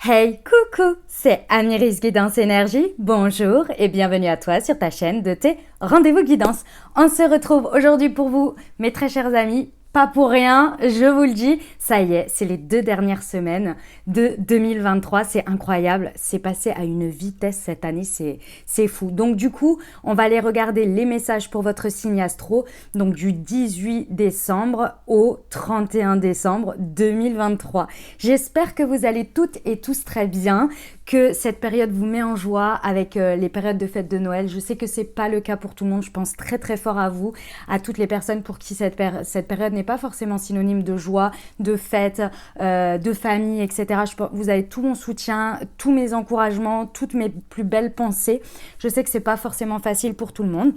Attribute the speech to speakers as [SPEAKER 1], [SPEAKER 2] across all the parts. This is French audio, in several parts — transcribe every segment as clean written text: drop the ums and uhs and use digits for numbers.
[SPEAKER 1] Hey, coucou, c'est Amiris Guidance Énergie. Bonjour et bienvenue à toi sur ta chaîne de tes rendez-vous guidance. On se retrouve aujourd'hui pour vous, mes très chers amis. Pas pour rien, je vous le dis, ça y est, c'est les 2 dernières semaines de 2023, c'est incroyable, c'est passé à une vitesse cette année, c'est fou. Donc du coup, on va aller regarder les messages pour votre signe astro, donc du 18 décembre au 31 décembre 2023. J'espère que vous allez toutes et tous très bien, que cette période vous met en joie avec les périodes de fête de Noël. Je sais que c'est pas le cas pour tout le monde, je pense très très fort à vous, à toutes les personnes pour qui cette période n'est pas forcément synonyme de joie, de fête, de famille, etc. Vous avez tout mon soutien, tous mes encouragements, toutes mes plus belles pensées. Je sais que c'est pas forcément facile pour tout le monde.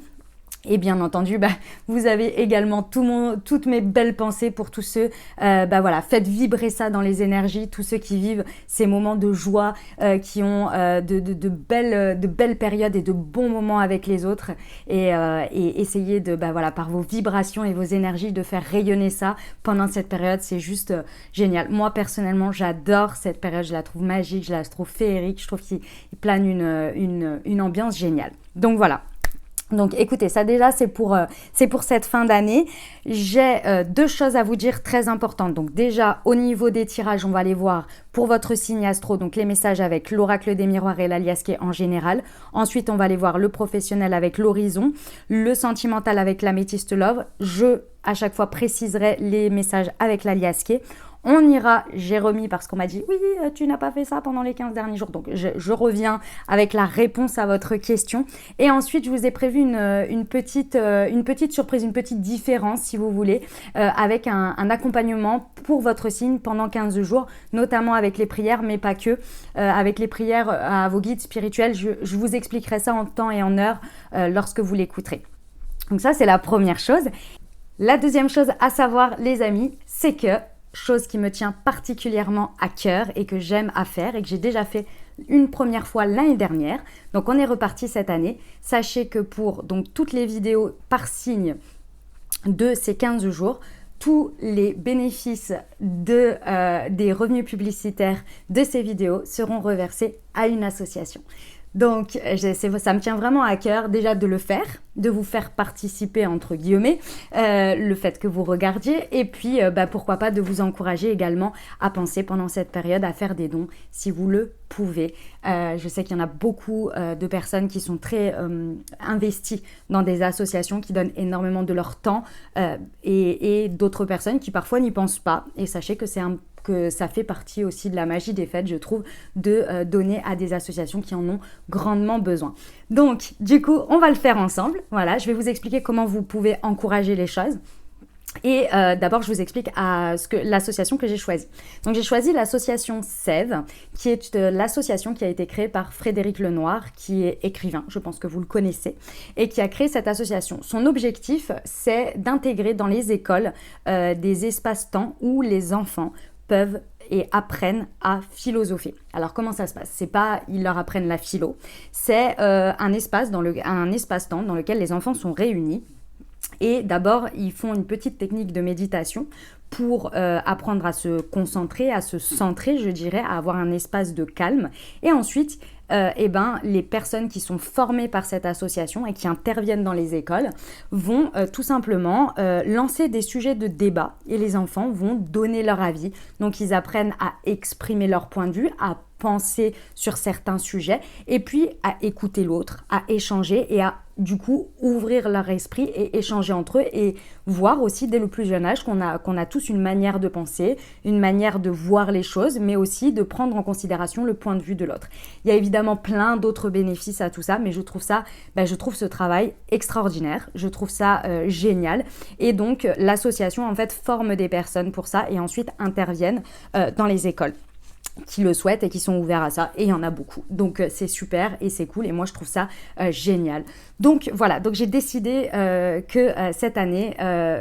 [SPEAKER 1] Et bien entendu, vous avez également toutes mes belles pensées pour tous ceux, faites vibrer ça dans les énergies, tous ceux qui vivent ces moments de joie, qui ont de belles périodes et de bons moments avec les autres, et essayez par vos vibrations et vos énergies de faire rayonner ça pendant cette période, c'est juste génial. Moi personnellement, j'adore cette période, je la trouve magique, je la trouve féerique, je trouve qu'il plane une ambiance géniale. Donc voilà. Donc écoutez, ça déjà c'est pour cette fin d'année. J'ai 2 choses à vous dire très importantes. Donc déjà au niveau des tirages, on va aller voir pour votre signe astro, donc les messages avec l'oracle des miroirs et l'aliasqué en général. Ensuite on va aller voir le professionnel avec l'horizon, le sentimental avec l'améthyste love. Je à chaque fois préciserai les messages avec l'aliasqué. On ira, j'ai remis parce qu'on m'a dit « Oui, tu n'as pas fait ça pendant les 15 derniers jours ». Donc, je reviens avec la réponse à votre question. Et ensuite, je vous ai prévu une petite surprise, une petite différence, si vous voulez, avec un accompagnement pour votre signe pendant 15 jours, notamment avec les prières, mais pas que. Avec les prières à vos guides spirituels, je vous expliquerai ça en temps et en heure lorsque vous l'écouterez. Donc ça, c'est la première chose. La deuxième chose à savoir, les amis, c'est que chose qui me tient particulièrement à cœur et que j'aime à faire et que j'ai déjà fait une première fois l'année dernière. Donc on est reparti cette année. Sachez que pour donc, toutes les vidéos par signe de ces 15 jours, tous les bénéfices des revenus publicitaires de ces vidéos seront reversés à une association. Donc, ça me tient vraiment à cœur déjà de le faire, de vous faire participer entre guillemets, le fait que vous regardiez et puis pourquoi pas de vous encourager également à penser pendant cette période à faire des dons si vous le pouvez. Je sais qu'il y en a beaucoup de personnes qui sont très investies dans des associations qui donnent énormément de leur temps et d'autres personnes qui parfois n'y pensent pas. Et sachez que que ça fait partie aussi de la magie des fêtes, je trouve, de donner à des associations qui en ont grandement besoin. Donc, du coup, on va le faire ensemble. Voilà, je vais vous expliquer comment vous pouvez encourager les choses. Et d'abord, je vous explique l'association que j'ai choisie. Donc, j'ai choisi l'association Sève, qui est l'association qui a été créée par Frédéric Lenoir, qui est écrivain, je pense que vous le connaissez, et qui a créé cette association. Son objectif, c'est d'intégrer dans les écoles des espaces-temps où les enfants peuvent et apprennent à philosopher. Alors comment ça se passe? C'est pas ils leur apprennent la philo, c'est un espace-temps dans lequel les enfants sont réunis. Et d'abord, ils font une petite technique de méditation pour apprendre à se concentrer, à se centrer, je dirais, à avoir un espace de calme. Et ensuite, les personnes qui sont formées par cette association et qui interviennent dans les écoles vont tout simplement lancer des sujets de débat et les enfants vont donner leur avis. Donc, ils apprennent à exprimer leur point de vue, à penser sur certains sujets et puis à écouter l'autre, à échanger et à du coup ouvrir leur esprit et échanger entre eux et voir aussi dès le plus jeune âge qu'on a tous une manière de penser, une manière de voir les choses, mais aussi de prendre en considération le point de vue de l'autre. Il y a évidemment plein d'autres bénéfices à tout ça, mais je trouve ce travail extraordinaire, je trouve ça génial et donc l'association en fait forme des personnes pour ça et ensuite interviennent dans les écoles qui le souhaitent et qui sont ouverts à ça et il y en a beaucoup, donc c'est super et c'est cool et moi je trouve ça génial. Donc voilà, donc j'ai décidé que cette année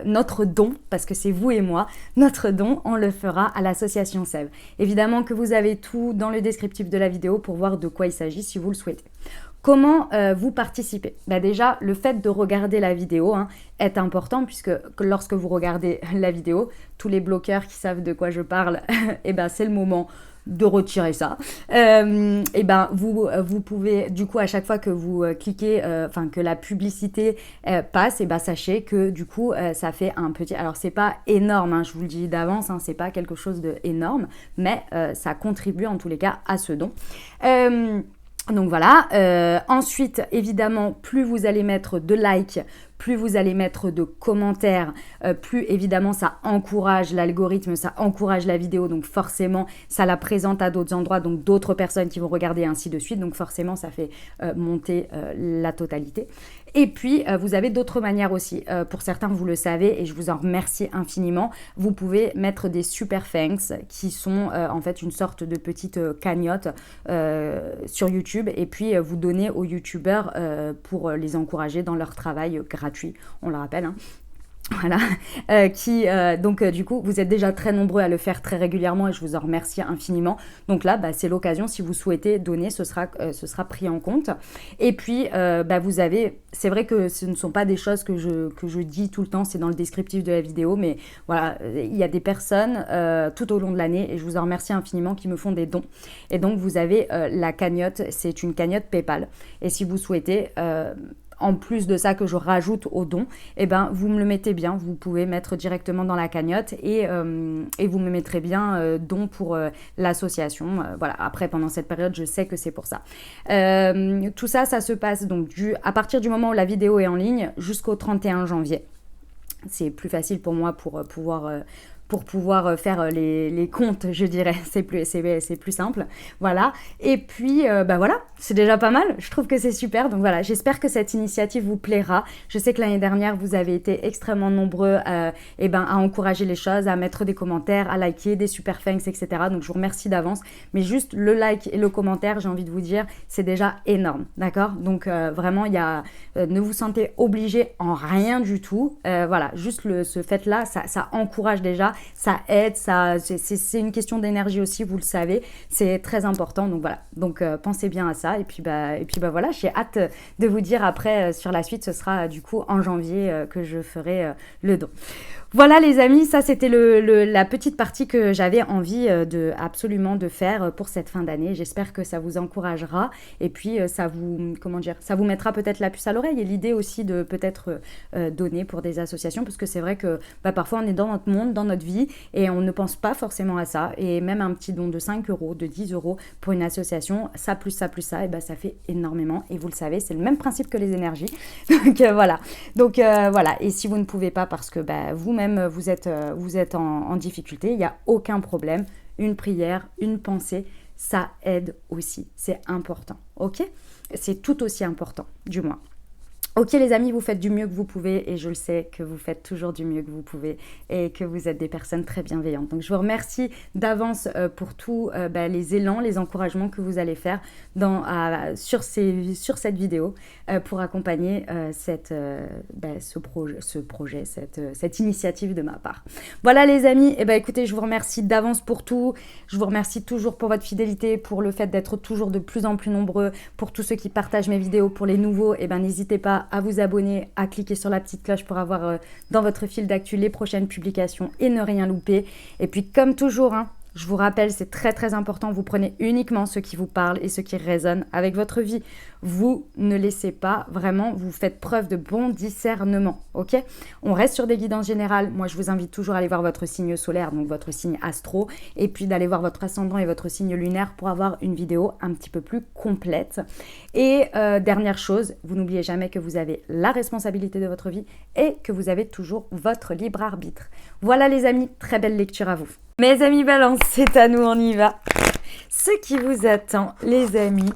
[SPEAKER 1] notre don, parce que c'est vous et moi, notre don on le fera à l'association Sève. Évidemment que vous avez tout dans le descriptif de la vidéo pour voir de quoi il s'agit si vous le souhaitez. Comment vous participez? Déjà, le fait de regarder la vidéo est important puisque lorsque vous regardez la vidéo, tous les bloqueurs qui savent de quoi je parle, c'est le moment de retirer ça. Et ben vous pouvez du coup à chaque fois que vous cliquez, enfin que la publicité passe, et ben sachez que du coup ça fait un petit. Alors c'est pas énorme, hein, je vous le dis d'avance, hein, c'est pas quelque chose de énorme, mais ça contribue en tous les cas à ce don. Donc voilà, ensuite évidemment plus vous allez mettre de likes, plus vous allez mettre de commentaires, plus évidemment ça encourage l'algorithme, ça encourage la vidéo, donc forcément ça la présente à d'autres endroits, donc d'autres personnes qui vont regarder et ainsi de suite, donc forcément ça fait monter la totalité. Et puis vous avez d'autres manières aussi, pour certains vous le savez et je vous en remercie infiniment, vous pouvez mettre des super thanks qui sont en fait une sorte de petite cagnotte sur YouTube et puis vous donner aux youtubeurs pour les encourager dans leur travail gratuit, on le rappelle, hein. Voilà, donc du coup vous êtes déjà très nombreux à le faire très régulièrement et je vous en remercie infiniment. Donc là c'est l'occasion, si vous souhaitez donner, ce sera pris en compte. Et puis vous avez, c'est vrai que ce ne sont pas des choses que je dis tout le temps, c'est dans le descriptif de la vidéo, mais voilà, il y a des personnes tout au long de l'année et je vous en remercie infiniment qui me font des dons. Et donc vous avez la cagnotte, c'est une cagnotte PayPal. Et si vous souhaitez en plus de ça que je rajoute au don, eh ben, vous me le mettez bien, vous pouvez mettre directement dans la cagnotte et vous me mettrez bien don pour l'association. Voilà. Après, pendant cette période, je sais que c'est pour ça. Tout ça, ça se passe donc à partir du moment où la vidéo est en ligne jusqu'au 31 janvier. C'est plus facile pour moi pour pouvoir faire les comptes, je dirais. C'est plus simple. Voilà. Et puis, voilà, c'est déjà pas mal. Je trouve que c'est super. Donc voilà, j'espère que cette initiative vous plaira. Je sais que l'année dernière, vous avez été extrêmement nombreux à encourager les choses, à mettre des commentaires, à liker, des super thanks, etc. Donc je vous remercie d'avance. Mais juste le like et le commentaire, j'ai envie de vous dire, c'est déjà énorme. D'accord? Donc vraiment, ne vous sentez obligé en rien du tout. Voilà, juste ce fait-là, ça encourage déjà. Ça aide, c'est une question d'énergie aussi, vous le savez, c'est très important. Donc voilà, donc pensez bien à ça. Et puis voilà, j'ai hâte de vous dire après sur la suite, ce sera du coup en janvier que je ferai le don. Voilà les amis, ça c'était la petite partie que j'avais envie absolument de faire pour cette fin d'année. J'espère que ça vous encouragera et puis ça vous mettra peut-être la puce à l'oreille. Et l'idée aussi de peut-être donner pour des associations, parce que c'est vrai que parfois on est dans notre monde, dans notre vie et on ne pense pas forcément à ça. Et même un petit don de 5 euros, de 10 euros pour une association, ça plus ça plus ça, et ça fait énormément. Et vous le savez, c'est le même principe que les énergies. Donc voilà. Donc voilà. Et si vous ne pouvez pas parce que vous-même vous êtes en difficulté, il n'y a aucun problème. Une prière, une pensée, ça aide aussi. C'est important, ok? C'est tout aussi important, du moins. Ok les amis, vous faites du mieux que vous pouvez et je le sais que vous faites toujours du mieux que vous pouvez et que vous êtes des personnes très bienveillantes. Donc je vous remercie d'avance pour tous les élans, les encouragements que vous allez faire sur cette vidéo pour accompagner ce projet, cette initiative de ma part. Voilà les amis, écoutez, je vous remercie d'avance pour tout. Je vous remercie toujours pour votre fidélité, pour le fait d'être toujours de plus en plus nombreux, pour tous ceux qui partagent mes vidéos, pour les nouveaux, n'hésitez pas à vous abonner, à cliquer sur la petite cloche pour avoir dans votre fil d'actu les prochaines publications et ne rien louper. Et puis comme toujours, je vous rappelle, c'est très très important, vous prenez uniquement ce qui vous parle et ce qui résonne avec votre vie. Vous ne laissez pas, vraiment, vous faites preuve de bon discernement, ok? On reste sur des guidances générales. Moi, je vous invite toujours à aller voir votre signe solaire, donc votre signe astro, et puis d'aller voir votre ascendant et votre signe lunaire pour avoir une vidéo un petit peu plus complète. Et dernière chose, vous n'oubliez jamais que vous avez la responsabilité de votre vie et que vous avez toujours votre libre arbitre. Voilà les amis, très belle lecture à vous. Mes amis Balance, c'est à nous, on y va. Ce qui vous attend, les amis,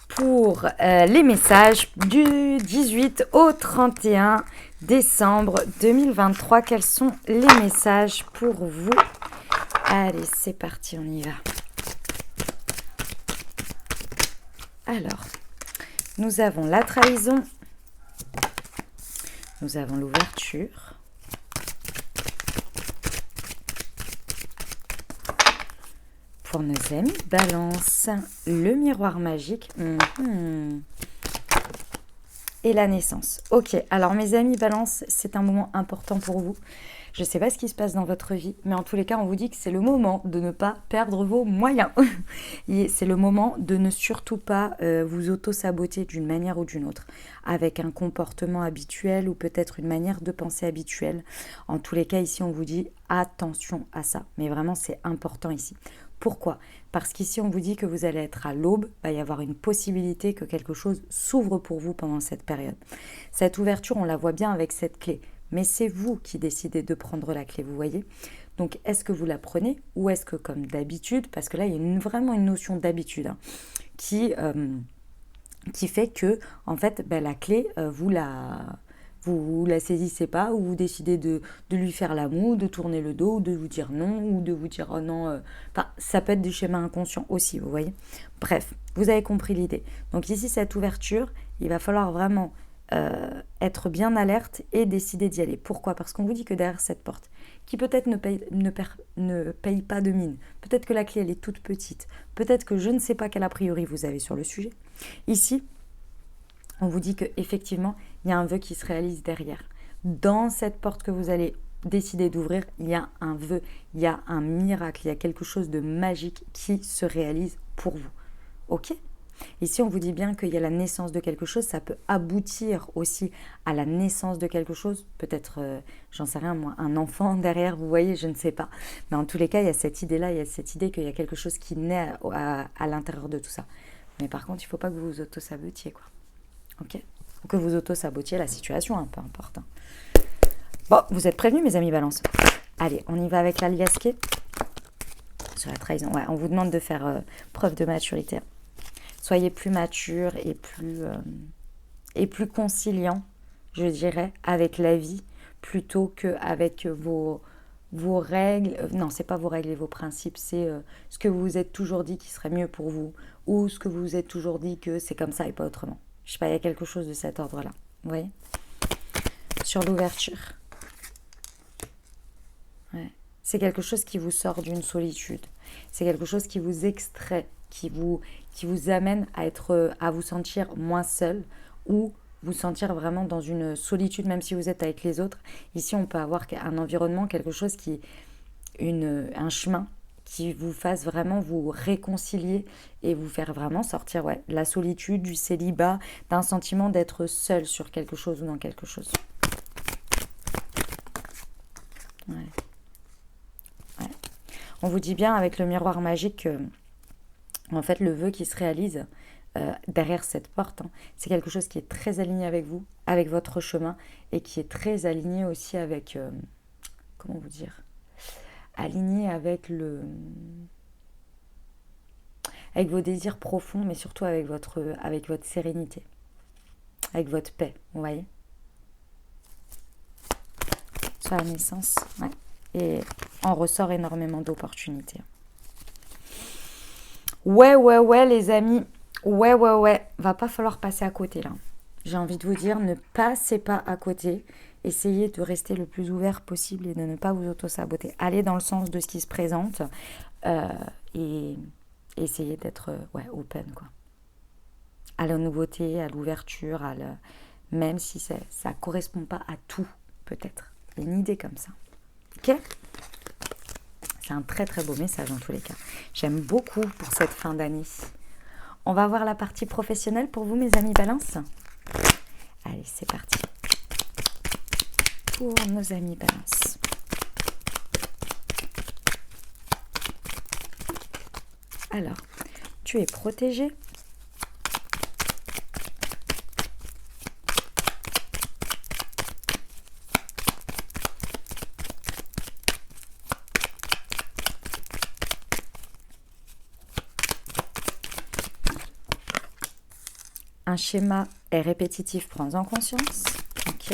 [SPEAKER 1] pour les messages du 18 au 31 décembre 2023. Quels sont les messages pour vous? Allez, c'est parti, on y va. Alors, nous avons la trahison, nous avons l'ouverture, pour nos amis Balance, le miroir magique et la naissance. Ok, alors mes amis Balance, c'est un moment important pour vous. Je ne sais pas ce qui se passe dans votre vie, mais en tous les cas, on vous dit que c'est le moment de ne pas perdre vos moyens. Et c'est le moment de ne surtout pas vous auto-saboter d'une manière ou d'une autre, avec un comportement habituel ou peut-être une manière de penser habituelle. En tous les cas, ici, on vous dit attention à ça. Mais vraiment, c'est important ici. Pourquoi ? Parce qu'ici, on vous dit que vous allez être à l'aube, il va y avoir une possibilité que quelque chose s'ouvre pour vous pendant cette période. Cette ouverture, on la voit bien avec cette clé, mais c'est vous qui décidez de prendre la clé, vous voyez ? Donc, est-ce que vous la prenez ou est-ce que, comme d'habitude, parce que là, il y a vraiment une notion d'habitude qui fait que, en fait, la clé, vous la saisissez pas, ou vous décidez de lui faire la moue, de tourner le dos, ou de vous dire non, ou de vous dire oh non. Enfin, ça peut être des schémas inconscients aussi, vous voyez. Bref, vous avez compris l'idée. Donc ici, cette ouverture, il va falloir vraiment être bien alerte et décider d'y aller. Pourquoi ? Parce qu'on vous dit que derrière cette porte, qui peut-être ne paye pas de mine, peut-être que la clé, elle est toute petite, peut-être que je ne sais pas quel a priori vous avez sur le sujet. Ici, on vous dit qu'effectivement, il y a un vœu qui se réalise derrière. Dans cette porte que vous allez décider d'ouvrir, il y a un vœu, il y a un miracle, il y a quelque chose de magique qui se réalise pour vous. Ok ? Ici, on vous dit bien qu'il y a la naissance de quelque chose, ça peut aboutir aussi à la naissance de quelque chose, peut-être, j'en sais rien moi, un enfant derrière, vous voyez, je ne sais pas. Mais en tous les cas, il y a cette idée-là, il y a cette idée qu'il y a quelque chose qui naît à l'intérieur de tout ça. Mais par contre, il ne faut pas que vous vous auto-sabotiez, quoi. Ok ? Ou que vous auto-sabotiez la situation, peu importe. Bon, vous êtes prévenus, mes amis Balance. Allez, on y va avec l'aliasqué. Sur la trahison, ouais, on vous demande de faire preuve de maturité. Soyez plus mature et plus conciliant, je dirais, avec la vie, plutôt qu'avec vos règles. Non, c'est pas vos règles et vos principes, c'est ce que vous vous êtes toujours dit qui serait mieux pour vous, ou ce que vous vous êtes toujours dit que c'est comme ça et pas autrement. Je sais pas, il y a quelque chose de cet ordre-là. Vous voyez ? Sur l'ouverture. Ouais. C'est quelque chose qui vous sort d'une solitude. C'est quelque chose qui vous extrait, qui vous amène à vous sentir moins seul ou vous sentir vraiment dans une solitude, même si vous êtes avec les autres. Ici, on peut avoir un environnement, quelque chose un chemin qui vous fasse vraiment vous réconcilier et vous faire vraiment sortir de la solitude, du célibat, d'un sentiment d'être seul sur quelque chose ou dans quelque chose. Ouais. Ouais. On vous dit bien avec le miroir magique que, en fait, le vœu qui se réalise derrière cette porte, c'est quelque chose qui est très aligné avec vous, avec votre chemin, et qui est très aligné aussi avec, comment vous dire, aligné avec vos désirs profonds, mais surtout avec votre sérénité, avec votre paix, vous voyez. Sur la naissance, ouais. Et en ressort énormément d'opportunités. Ouais, les amis. Ouais. Va pas falloir passer à côté, là. J'ai envie de vous dire, ne passez pas à côté. Essayez de rester le plus ouvert possible et de ne pas vous auto-saboter. Allez dans le sens de ce qui se présente et essayez d'être open, quoi. À la nouveauté, à l'ouverture, même si ça ne correspond pas à tout, peut-être. Il y a une idée comme ça. Ok ? C'est un très très beau message en tous les cas. J'aime beaucoup pour cette fin d'année. On va voir la partie professionnelle pour vous, mes amis Balance. Allez, c'est parti. Pour nos amis Balance. Alors, tu es protégé. Un schéma est répétitif, prends-en conscience. Ok.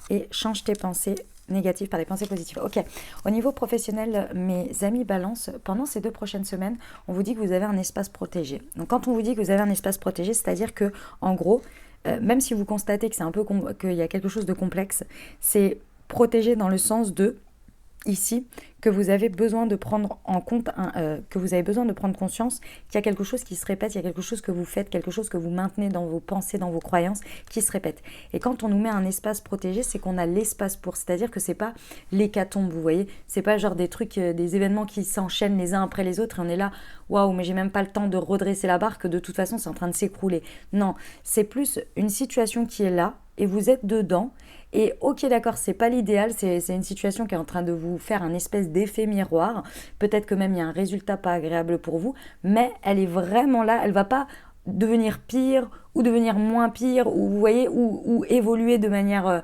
[SPEAKER 1] Et change tes pensées négatives par des pensées positives. Ok. Au niveau professionnel, mes amis Balance, pendant ces 2 prochaines semaines, on vous dit que vous avez un espace protégé. Donc quand on vous dit que vous avez un espace protégé, c'est-à-dire que, en gros, même si vous constatez que c'est un peu qu'il y a quelque chose de complexe, c'est protégé dans le sens de ici que vous avez besoin de prendre en compte, que vous avez besoin de prendre conscience qu'il y a quelque chose qui se répète, il y a quelque chose que vous faites, quelque chose que vous maintenez dans vos pensées, dans vos croyances, qui se répète. Et quand on nous met un espace protégé, c'est qu'on a l'espace pour, c'est-à-dire que c'est pas l'hécatombe, vous voyez, c'est pas genre des trucs, des événements qui s'enchaînent les uns après les autres et on est là, waouh, mais j'ai même pas le temps de redresser la barque, de toute façon c'est en train de s'écrouler. Non, c'est plus une situation qui est là et vous êtes dedans. Et ok, d'accord, c'est pas l'idéal, c'est une situation qui est en train de vous faire un espèce d'effet miroir. Peut-être que même il y a un résultat pas agréable pour vous, mais elle est vraiment là, elle va pas devenir pire ou devenir moins pire, ou vous voyez, ou évoluer de manière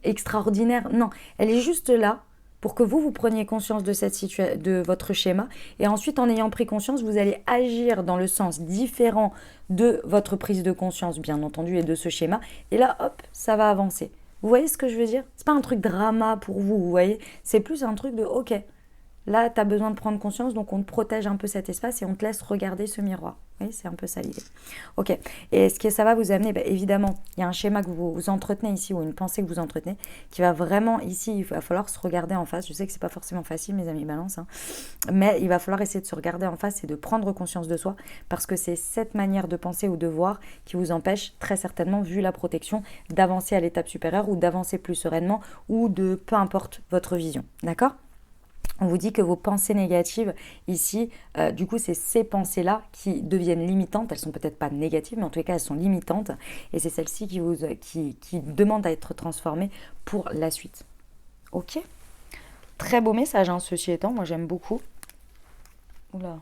[SPEAKER 1] extraordinaire. Non, elle est juste là pour que vous preniez conscience de, de votre schéma. Et ensuite, en ayant pris conscience, vous allez agir dans le sens différent de votre prise de conscience, bien entendu, et de ce schéma. Et là, hop, ça va avancer. Vous voyez ce que je veux dire? C'est pas un truc drama pour vous, vous voyez? C'est plus un truc de, ok, là, tu as besoin de prendre conscience, donc on te protège un peu cet espace et on te laisse regarder ce miroir. Vous voyez, c'est un peu ça l'idée. Ok, et ce que ça va vous amener, évidemment, il y a un schéma que vous entretenez ici, ou une pensée que vous entretenez, qui va vraiment, ici, il va falloir se regarder en face. Je sais que c'est pas forcément facile, mes amis balance, hein, mais il va falloir essayer de se regarder en face et de prendre conscience de soi, parce que c'est cette manière de penser ou de voir qui vous empêche, très certainement, vu la protection, d'avancer à l'étape supérieure, ou d'avancer plus sereinement, ou de peu importe votre vision. D'accord ? On vous dit que vos pensées négatives, ici, du coup, c'est ces pensées-là qui deviennent limitantes. Elles sont peut-être pas négatives, mais en tous les cas, elles sont limitantes. Et c'est celles-ci qui demandent à être transformées pour la suite. Ok ? Très beau message, hein, ceci étant. Moi, j'aime beaucoup. Oula,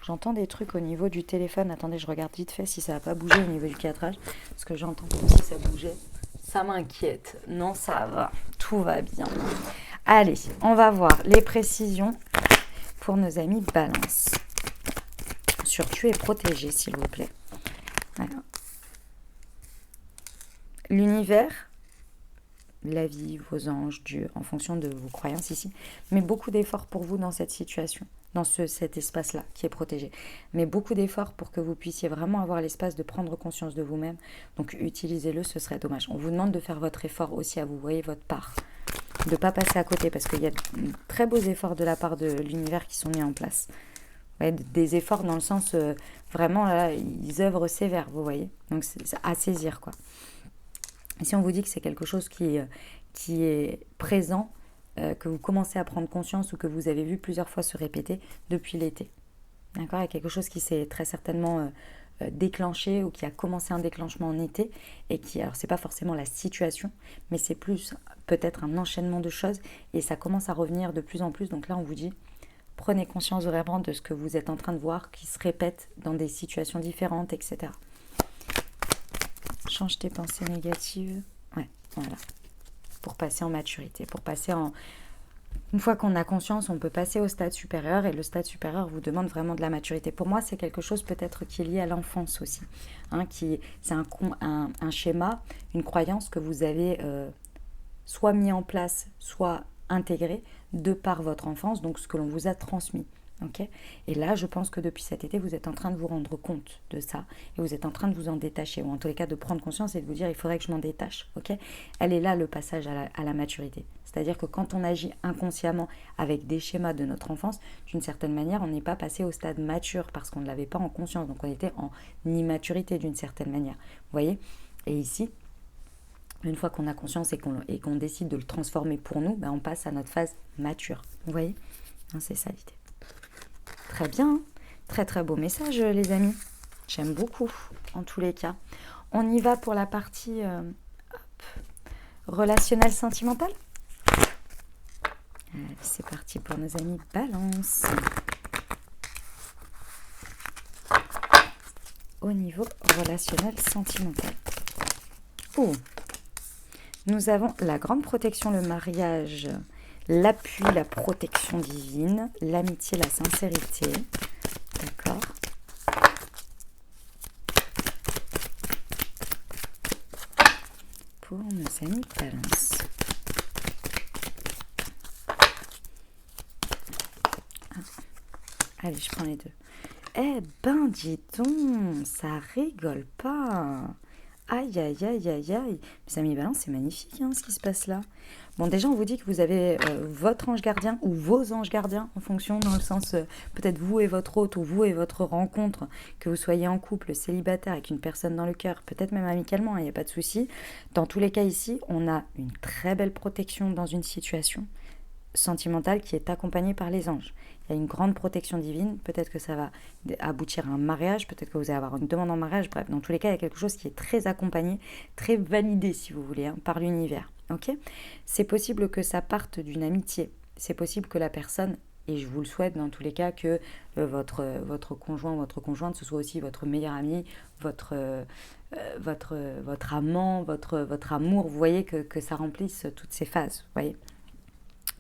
[SPEAKER 1] j'entends des trucs au niveau du téléphone. Attendez, je regarde vite fait si ça n'a pas bougé au niveau du cadrage. Parce que j'entends comme si ça bougeait. Ça m'inquiète. Non, ça va. Tout va bien. Allez, on va voir les précisions pour nos amis Balance. Sur tu es protégé, s'il vous plaît. Voilà. L'univers, la vie, vos anges, Dieu, en fonction de vos croyances ici, met beaucoup d'efforts pour vous dans cette situation, dans cet espace-là qui est protégé. Mais beaucoup d'efforts pour que vous puissiez vraiment avoir l'espace de prendre conscience de vous-même. Donc utilisez-le, ce serait dommage. On vous demande de faire votre effort aussi à vous, voyez, votre part. De ne pas passer à côté, parce qu'il y a de très beaux efforts de la part de l'univers qui sont mis en place. Ouais, des efforts dans le sens, vraiment, là, ils œuvrent sévère, vous voyez. Donc, c'est à saisir, quoi. Et si on vous dit que c'est quelque chose qui est présent, que vous commencez à prendre conscience ou que vous avez vu plusieurs fois se répéter depuis l'été. D'accord ? Il y a quelque chose qui s'est très certainement déclenché ou qui a commencé un déclenchement en été et qui, alors c'est pas forcément la situation, mais c'est plus peut-être un enchaînement de choses et ça commence à revenir de plus en plus. Donc là, on vous dit, prenez conscience vraiment de ce que vous êtes en train de voir qui se répète dans des situations différentes, etc. Change tes pensées négatives. Ouais, voilà. Pour passer en maturité, pour passer en... Une fois qu'on a conscience, on peut passer au stade supérieur et le stade supérieur vous demande vraiment de la maturité. Pour moi, c'est quelque chose peut-être qui est lié à l'enfance aussi. Hein, c'est un schéma, une croyance que vous avez soit mis en place, soit intégré de par votre enfance, donc ce que l'on vous a transmis. Okay, et là, je pense que depuis cet été, vous êtes en train de vous rendre compte de ça et vous êtes en train de vous en détacher, ou en tous les cas de prendre conscience et de vous dire il faudrait que je m'en détache. Okay, elle est là le passage à la maturité. C'est-à-dire que quand on agit inconsciemment avec des schémas de notre enfance, d'une certaine manière, on n'est pas passé au stade mature parce qu'on ne l'avait pas en conscience. Donc on était en immaturité d'une certaine manière. Vous voyez? Et ici, une fois qu'on a conscience et qu'on décide de le transformer pour nous, ben on passe à notre phase mature. Vous voyez? C'est ça l'idée. Très bien, très très beau message les amis, j'aime beaucoup en tous les cas. On y va pour la partie relationnelle sentimentale. Allez, c'est parti pour nos amis Balance. Au niveau relationnel sentimental. Oh, nous avons la grande protection, le mariage, l'appui, la protection divine, l'amitié, la sincérité. D'accord. Pour nos amis Balance. Allez, je prends les deux. Eh ben, dis donc, ça rigole pas. Aïe, aïe, aïe, aïe, aïe. Mes amis balance, c'est magnifique ce qui se passe là. Bon, déjà, on vous dit que vous avez votre ange gardien ou vos anges gardiens en fonction, dans le sens peut-être vous et votre hôte ou vous et votre rencontre, que vous soyez en couple, célibataire, avec une personne dans le cœur, peut-être même amicalement, il n'y a pas de souci. Dans tous les cas ici, on a une très belle protection dans une situation sentimentale qui est accompagnée par les anges. Il y a une grande protection divine, peut-être que ça va aboutir à un mariage, peut-être que vous allez avoir une demande en mariage, bref, dans tous les cas, il y a quelque chose qui est très accompagné, très validé, si vous voulez, par l'univers. Okay, c'est possible que ça parte d'une amitié, c'est possible que la personne, et je vous le souhaite dans tous les cas, que votre conjoint ou votre conjointe, ce soit aussi votre meilleur ami, votre amant, votre amour, vous voyez que ça remplisse toutes ces phases, vous voyez.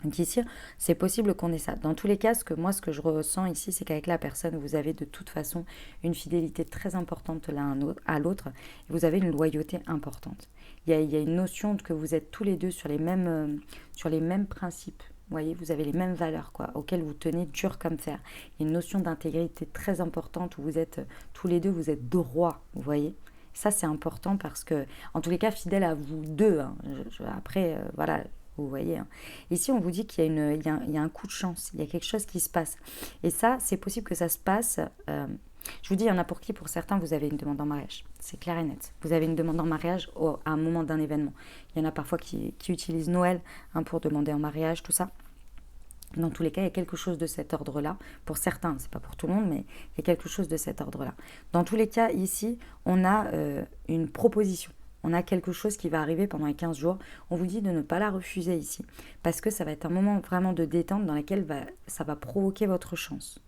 [SPEAKER 1] Donc ici, c'est possible qu'on ait ça. Dans tous les cas, ce que je ressens ici, c'est qu'avec la personne, vous avez de toute façon une fidélité très importante l'un à l'autre. Et vous avez une loyauté importante. Il y a une notion que vous êtes tous les deux sur les mêmes principes. Vous voyez, vous avez les mêmes valeurs auxquelles vous tenez dur comme fer. Il y a une notion d'intégrité très importante où vous êtes tous les deux, vous êtes droits, vous voyez. Ça, c'est important parce que, en tous les cas, fidèle à vous deux. Après, voilà... Vous voyez, ici on vous dit qu'il y a un coup de chance, il y a quelque chose qui se passe. Et ça, c'est possible que ça se passe. Je vous dis, il y en a pour qui, pour certains, vous avez une demande en mariage. C'est clair et net. Vous avez une demande en mariage à un moment d'un événement. Il y en a parfois qui utilisent Noël pour demander en mariage, tout ça. Dans tous les cas, il y a quelque chose de cet ordre-là. Pour certains, c'est pas pour tout le monde, mais il y a quelque chose de cet ordre-là. Dans tous les cas, ici, on a une proposition. On a quelque chose qui va arriver pendant les 15 jours. On vous dit de ne pas la refuser ici. Parce que ça va être un moment vraiment de détente dans lequel ça va provoquer votre chance.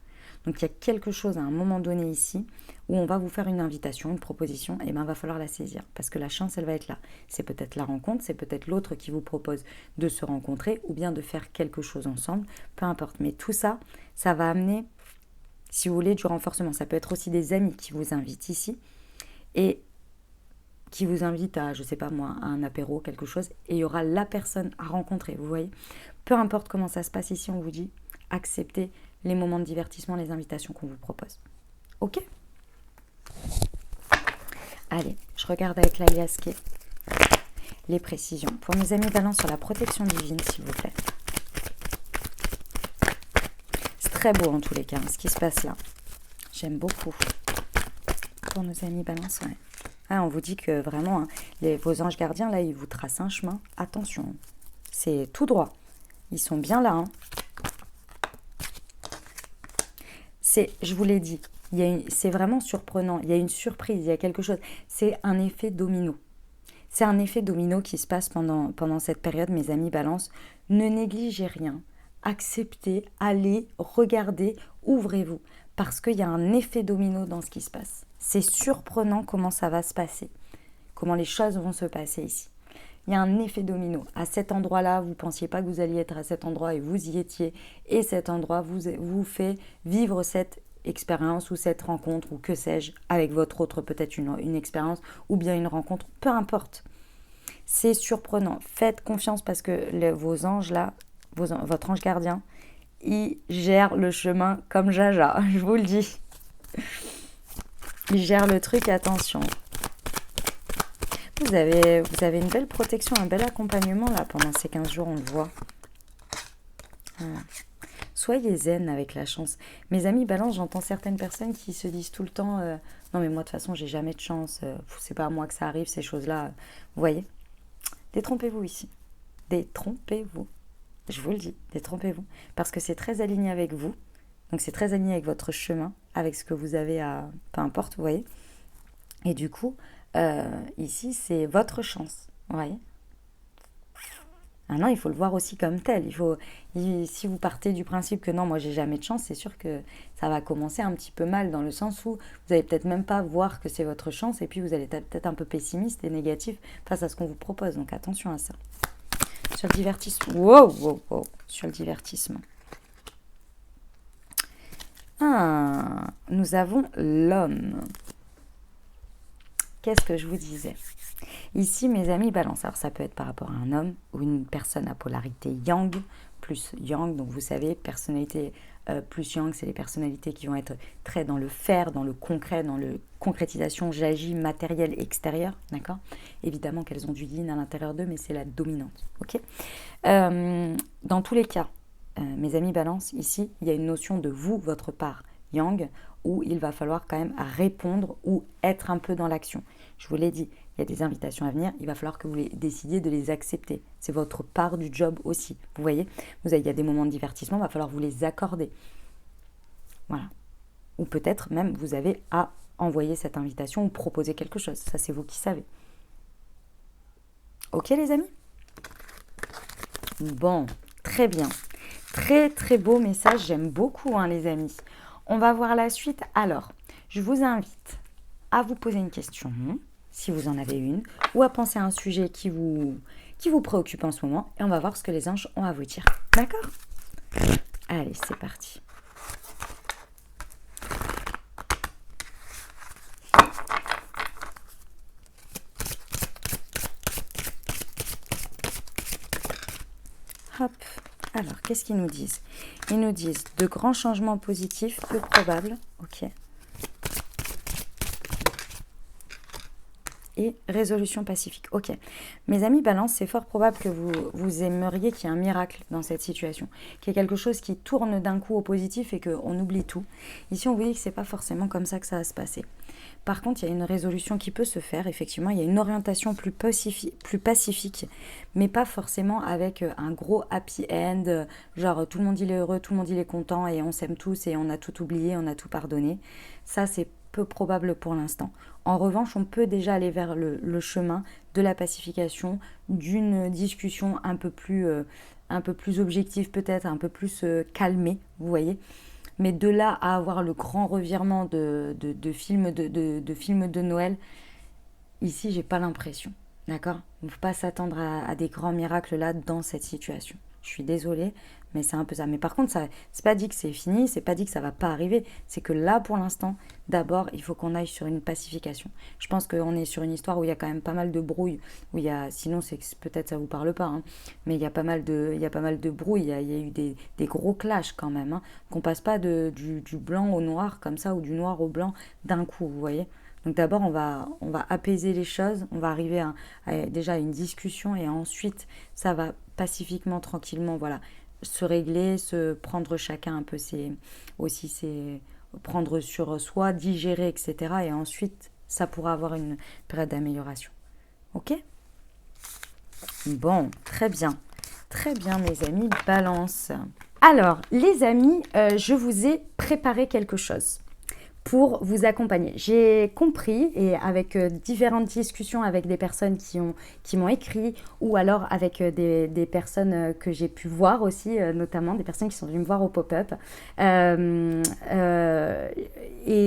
[SPEAKER 1] Donc il y a quelque chose à un moment donné ici où on va vous faire une invitation, une proposition, et bien il va falloir la saisir. Parce que la chance, elle va être là. C'est peut-être la rencontre, c'est peut-être l'autre qui vous propose de se rencontrer ou bien de faire quelque chose ensemble. Peu importe. Mais tout ça, ça va amener, si vous voulez, du renforcement. Ça peut être aussi des amis qui vous invitent ici. Et qui vous invite à, je sais pas moi, à un apéro, quelque chose, et il y aura la personne à rencontrer, vous voyez. Peu importe comment ça se passe ici, on vous dit, acceptez les moments de divertissement, les invitations qu'on vous propose. Ok ? Allez, je regarde avec l'alias qui est les précisions. Pour mes amis Balance sur la protection divine, s'il vous plaît. C'est très beau en tous les cas, ce qui se passe là. J'aime beaucoup. Pour nos amis Balance, ouais. On vous dit que vraiment, vos anges gardiens, là, ils vous tracent un chemin. Attention, c'est tout droit. Ils sont bien là. Je vous l'ai dit, c'est vraiment surprenant. Il y a une surprise, il y a quelque chose. C'est un effet domino. C'est un effet domino qui se passe pendant cette période, mes amis Balance. Ne négligez rien. Acceptez, allez, regardez, ouvrez-vous. Parce qu'il y a un effet domino dans ce qui se passe. C'est surprenant comment ça va se passer, comment les choses vont se passer ici. Il y a un effet domino. À cet endroit-là, vous ne pensiez pas que vous alliez être à cet endroit et vous y étiez. Et cet endroit vous fait vivre cette expérience ou cette rencontre ou que sais-je, avec votre autre peut-être une expérience ou bien une rencontre, peu importe. C'est surprenant. Faites confiance parce que vos anges là, votre ange gardien, il gère le chemin comme Jaja, je vous le dis. Il gère le truc, attention. Vous avez une belle protection, un bel accompagnement là pendant ces 15 jours, on le voit. Voilà. Soyez zen avec la chance. Mes amis Balance, j'entends certaines personnes qui se disent tout le temps non mais moi de toute façon j'ai jamais de chance, c'est pas à moi que ça arrive ces choses-là. Vous voyez ? Détrompez-vous ici. Détrompez-vous. Je vous le dis, détrompez-vous. Parce que c'est très aligné avec vous. Donc c'est très aligné avec votre chemin, avec ce que vous avez à... Peu importe, vous voyez. Et du coup, ici, c'est votre chance, vous voyez. Maintenant, il faut le voir aussi comme tel. Si vous partez du principe que non, moi j'ai jamais de chance, c'est sûr que ça va commencer un petit peu mal dans le sens où vous n'allez peut-être même pas voir que c'est votre chance et puis vous allez être peut-être un peu pessimiste et négatif face à ce qu'on vous propose. Donc attention à ça. Sur le divertissement. Wow. Sur le divertissement. Nous avons l'homme. Qu'est-ce que je vous disais ? Ici, mes amis balance, alors ça peut être par rapport à un homme ou une personne à polarité yang, plus yang, donc vous savez, personnalité plus yang, c'est les personnalités qui vont être très dans le faire, dans le concret, dans le concrétisation, j'agis, matériel, extérieur, d'accord. Évidemment qu'elles ont du yin à l'intérieur d'eux, mais c'est la dominante, ok. Dans tous les cas, mes amis balance, ici, il y a une notion de vous, votre part yang, où il va falloir quand même répondre ou être un peu dans l'action. Je vous l'ai dit, il y a des invitations à venir, il va falloir que vous décidiez de les accepter. C'est votre part du job aussi. Vous voyez, il y a des moments de divertissement, il va falloir vous les accorder. Voilà. Ou peut-être même vous avez à envoyer cette invitation ou proposer quelque chose. Ça, c'est vous qui savez. Ok les amis? Bon, très bien. Très très beau message, j'aime beaucoup hein, les amis. On va voir la suite. Alors, je vous invite à vous poser une question, si vous en avez une, ou à penser à un sujet qui vous préoccupe en ce moment, et on va voir ce que les anges ont à vous dire. D'accord? Allez, c'est parti. Hop. Alors, qu'est-ce qu'ils nous disent? Ils nous disent de grands changements positifs, peu probables. Ok. Et résolution pacifique. Ok. Mes amis balance, c'est fort probable que vous aimeriez qu'il y ait un miracle dans cette situation. Qu'il y ait quelque chose qui tourne d'un coup au positif et qu'on oublie tout. Ici, on vous dit que ce n'est pas forcément comme ça que ça va se passer. Par contre, il y a une résolution qui peut se faire. Effectivement, il y a une orientation plus pacifique, mais pas forcément avec un gros happy end. Genre, tout le monde il est heureux, tout le monde il est content et on s'aime tous et on a tout oublié, on a tout pardonné. Ça, c'est peu probable pour l'instant. En revanche, on peut déjà aller vers le chemin de la pacification, d'une discussion un peu plus objective peut-être, un peu plus calmée, vous voyez. Mais de là à avoir le grand revirement de films de Noël, ici, j'ai pas l'impression. D'accord? Il ne faut pas s'attendre à des grands miracles là dans cette situation. Je suis désolée, mais c'est un peu ça. Mais par contre, c'est pas dit que c'est fini, c'est pas dit que ça va pas arriver. C'est que là, pour l'instant, d'abord, il faut qu'on aille sur une pacification. Je pense qu'on est sur une histoire où il y a quand même pas mal de brouille. Où il y a, sinon, c'est peut-être ça vous parle pas, hein, mais il y a pas mal de brouille. Il y a eu des gros clashs quand même. Hein, qu'on passe pas du blanc au noir comme ça ou du noir au blanc d'un coup, vous voyez. Donc d'abord, on va apaiser les choses, on va arriver déjà à une discussion et ensuite, ça va pacifiquement, tranquillement, voilà, se régler, se prendre chacun un peu prendre sur soi, digérer, etc. Et ensuite, ça pourra avoir une période d'amélioration. Ok? Bon, très bien. Très bien, mes amis, balance. Alors, les amis, je vous ai préparé quelque chose pour vous accompagner. J'ai compris, et avec différentes discussions avec des personnes qui m'ont écrit, ou alors avec des personnes que j'ai pu voir aussi, notamment des personnes qui sont venues me voir au pop-up, et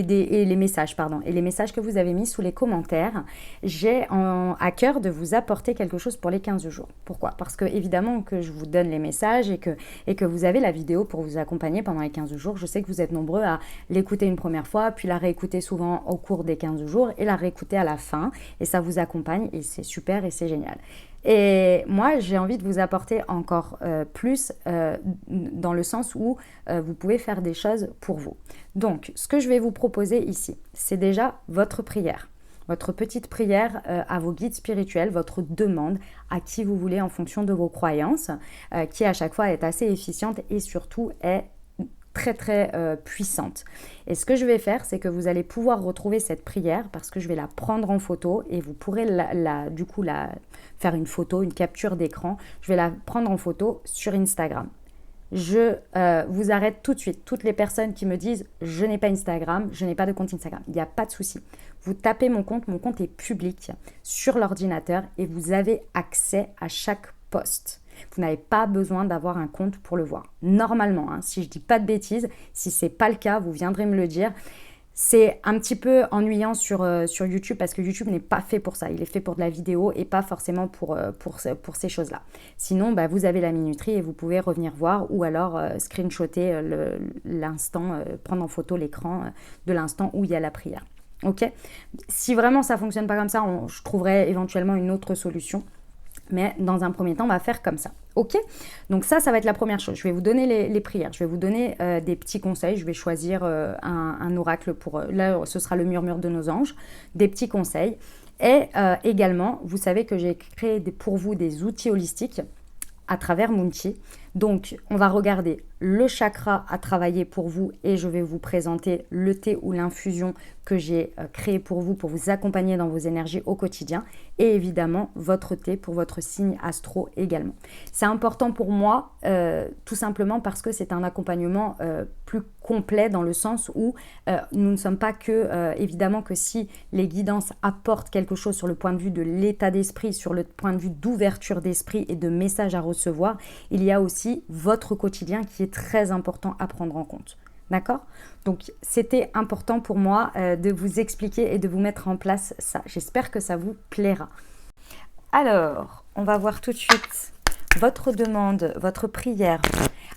[SPEAKER 1] les messages, et les messages que vous avez mis sous les commentaires, j'ai à cœur de vous apporter quelque chose pour les 15 jours. Pourquoi? Parce que évidemment que je vous donne les messages et que vous avez la vidéo pour vous accompagner pendant les 15 jours. Je sais que vous êtes nombreux à l'écouter une première fois, puis la réécouter souvent au cours des 15 jours et la réécouter à la fin. Et ça vous accompagne et c'est super et c'est génial. Et moi, j'ai envie de vous apporter encore plus dans le sens où vous pouvez faire des choses pour vous. Donc, ce que je vais vous proposer ici, c'est déjà votre prière. Votre petite prière à vos guides spirituels, votre demande à qui vous voulez en fonction de vos croyances, qui à chaque fois est assez efficiente et surtout est très très puissante. Et ce que je vais faire, c'est que vous allez pouvoir retrouver cette prière parce que je vais la prendre en photo et vous pourrez du coup faire une photo, une capture d'écran. Je vais la prendre en photo sur Instagram. Je vous arrête tout de suite. Toutes les personnes qui me disent « je n'ai pas Instagram, je n'ai pas de compte Instagram », il n'y a pas de souci. Vous tapez mon compte est public sur l'ordinateur et vous avez accès à chaque post. Vous n'avez pas besoin d'avoir un compte pour le voir. Normalement, hein, si je ne dis pas de bêtises, si ce n'est pas le cas, vous viendrez me le dire. C'est un petit peu ennuyant sur YouTube parce que YouTube n'est pas fait pour ça. Il est fait pour de la vidéo et pas forcément pour ces choses-là. Sinon, vous avez la minuterie et vous pouvez revenir voir ou alors screenshotter l'instant, prendre en photo l'écran de l'instant où il y a la prière. Ok? Si vraiment ça ne fonctionne pas comme ça, je trouverai éventuellement une autre solution. Mais dans un premier temps, on va faire comme ça. Ok? Donc ça va être la première chose. Je vais vous donner les prières. Je vais vous donner des petits conseils. Je vais choisir un oracle pour... là, ce sera le murmure de nos anges. Des petits conseils. Et également, vous savez que j'ai créé pour vous des outils holistiques à travers Moonchi. Donc, on va regarder le chakra à travailler pour vous et je vais vous présenter le thé ou l'infusion que j'ai créé pour vous accompagner dans vos énergies au quotidien et évidemment votre thé pour votre signe astro également. C'est important pour moi tout simplement parce que c'est un accompagnement plus complet dans le sens où nous ne sommes pas que, évidemment que si les guidances apportent quelque chose sur le point de vue de l'état d'esprit, sur le point de vue d'ouverture d'esprit et de messages à recevoir, il y a aussi votre quotidien qui est très important à prendre en compte. D'accord? Donc, c'était important pour moi de vous expliquer et de vous mettre en place ça. J'espère que ça vous plaira. Alors, on va voir tout de suite votre demande, votre prière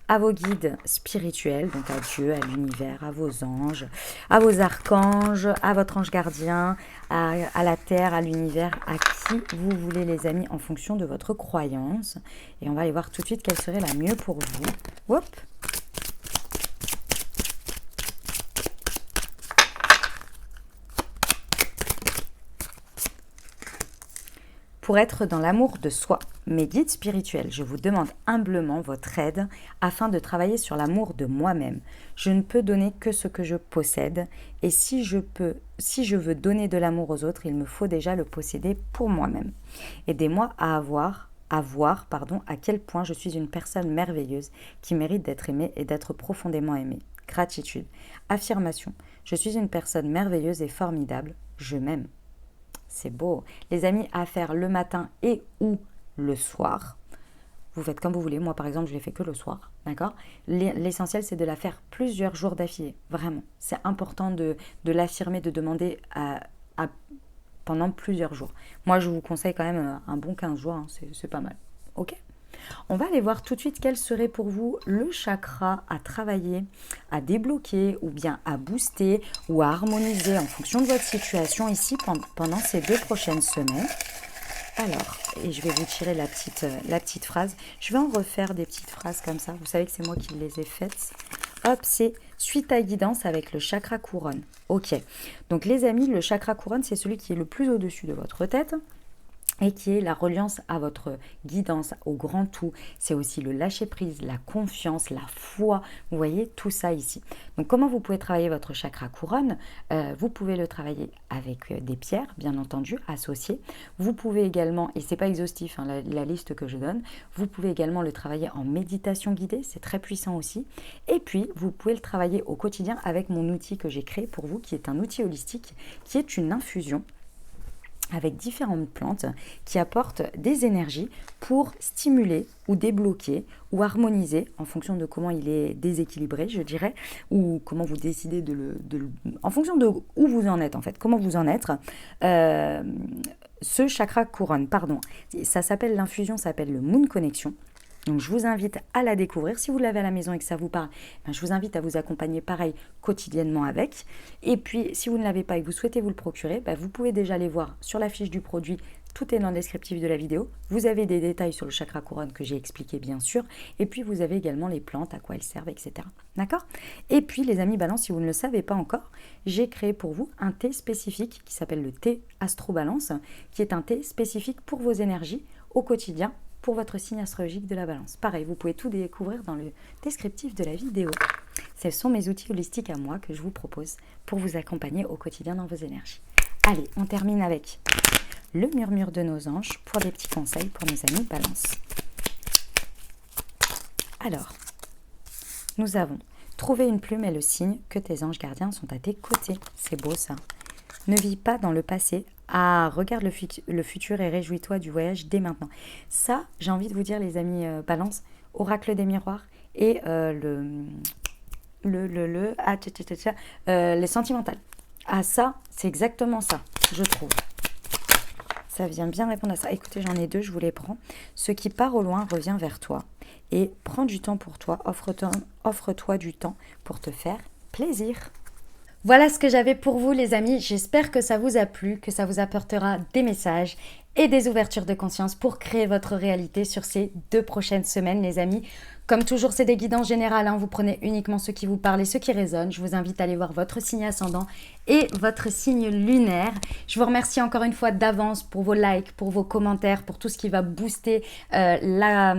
[SPEAKER 1] à vos guides spirituels, donc à Dieu, à l'univers, à vos anges, à vos archanges, à votre ange gardien, à la terre, à l'univers, à qui vous voulez les amis en fonction de votre croyance. Et on va aller voir tout de suite quelle serait la mieux pour vous. Hop! Pour être dans l'amour de soi, mes guides spirituels, je vous demande humblement votre aide afin de travailler sur l'amour de moi-même. Je ne peux donner que ce que je possède et si je veux donner de l'amour aux autres, il me faut déjà le posséder pour moi-même. Aidez-moi à voir à quel point je suis une personne merveilleuse qui mérite d'être aimée et d'être profondément aimée. Gratitude. Affirmation. Je suis une personne merveilleuse et formidable. Je m'aime. C'est beau. Les amis, à faire le matin et ou le soir. Vous faites comme vous voulez. Moi, par exemple, je l'ai fait que le soir. D'accord? L'essentiel, c'est de la faire plusieurs jours d'affilée. Vraiment. C'est important de l'affirmer, de demander pendant plusieurs jours. Moi, je vous conseille quand même un bon 15 jours. Hein, c'est pas mal. Ok? On va aller voir tout de suite quel serait pour vous le chakra à travailler, à débloquer ou bien à booster ou à harmoniser en fonction de votre situation ici pendant ces 2 prochaines semaines. Alors, et je vais vous tirer la petite phrase. Je vais en refaire des petites phrases comme ça. Vous savez que c'est moi qui les ai faites. Hop, c'est suite à guidance avec le chakra couronne. Ok, donc les amis, le chakra couronne, c'est celui qui est le plus au-dessus de votre tête. Et qui est la reliance à votre guidance, au grand tout. C'est aussi le lâcher-prise, la confiance, la foi. Vous voyez tout ça ici. Donc comment vous pouvez travailler votre chakra couronne? Vous pouvez le travailler avec des pierres, bien entendu, associées. Vous pouvez également, et c'est pas exhaustif hein, la liste que je donne, vous pouvez également le travailler en méditation guidée, c'est très puissant aussi. Et puis, vous pouvez le travailler au quotidien avec mon outil que j'ai créé pour vous, qui est un outil holistique, qui est une infusion avec différentes plantes qui apportent des énergies pour stimuler ou débloquer ou harmoniser en fonction de comment il est déséquilibré, je dirais, ou comment vous décidez en fonction de où vous en êtes en fait, comment vous en êtes. Ce chakra couronne, pardon, l'infusion s'appelle le Moon Connection. Donc je vous invite à la découvrir. Si vous l'avez à la maison et que ça vous parle, je vous invite à vous accompagner pareil quotidiennement avec. Et puis si vous ne l'avez pas et que vous souhaitez vous le procurer, vous pouvez déjà aller voir sur la fiche du produit. Tout est dans le descriptif de la vidéo. Vous avez des détails sur le chakra couronne que j'ai expliqué bien sûr. Et puis vous avez également les plantes, à quoi elles servent, etc. D'accord? Et puis les amis Balance, si vous ne le savez pas encore, j'ai créé pour vous un thé spécifique qui s'appelle le thé Astro Balance, qui est un thé spécifique pour vos énergies au quotidien, pour votre signe astrologique de la Balance. Pareil, vous pouvez tout découvrir dans le descriptif de la vidéo. Ce sont mes outils holistiques à moi que je vous propose pour vous accompagner au quotidien dans vos énergies. Allez, on termine avec le murmure de nos anges pour des petits conseils pour nos amis Balance. Alors, nous avons trouvé une plume et le signe que tes anges gardiens sont à tes côtés. C'est beau ça. Ne vis pas dans le passé. Ah, regarde le futur et réjouis-toi du voyage dès maintenant. Ça, j'ai envie de vous dire, les amis Balance, oracle des miroirs et les sentimentales. Ah, ça, c'est exactement ça, je trouve. Ça vient bien répondre à ça. Écoutez, j'en ai 2, je vous les prends. Ce qui part au loin revient vers toi. Et prends du temps pour toi, offre-toi du temps pour te faire plaisir. Voilà ce que j'avais pour vous les amis, j'espère que ça vous a plu, que ça vous apportera des messages et des ouvertures de conscience pour créer votre réalité sur ces 2 prochaines semaines les amis. Comme toujours, c'est des guidances générales, hein. Vous prenez uniquement ce qui vous parle et ce qui résonne. Je vous invite à aller voir votre signe ascendant et votre signe lunaire. Je vous remercie encore une fois d'avance pour vos likes, pour vos commentaires, pour tout ce qui va booster la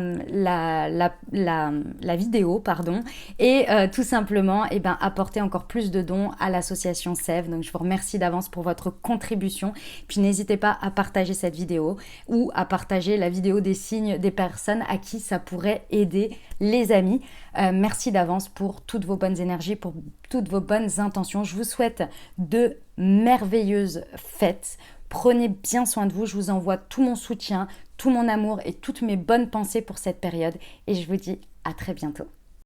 [SPEAKER 1] vidéo, pardon. Et tout simplement, apporter encore plus de dons à l'association Sève. Donc je vous remercie d'avance pour votre contribution. Puis n'hésitez pas à partager cette vidéo ou à partager la vidéo des signes des personnes à qui ça pourrait aider les amis. Merci d'avance pour toutes vos bonnes énergies, pour toutes vos bonnes intentions. Je vous souhaite de merveilleuses fêtes. Prenez bien soin de vous. Je vous envoie tout mon soutien, tout mon amour et toutes mes bonnes pensées pour cette période. Et je vous dis à très bientôt.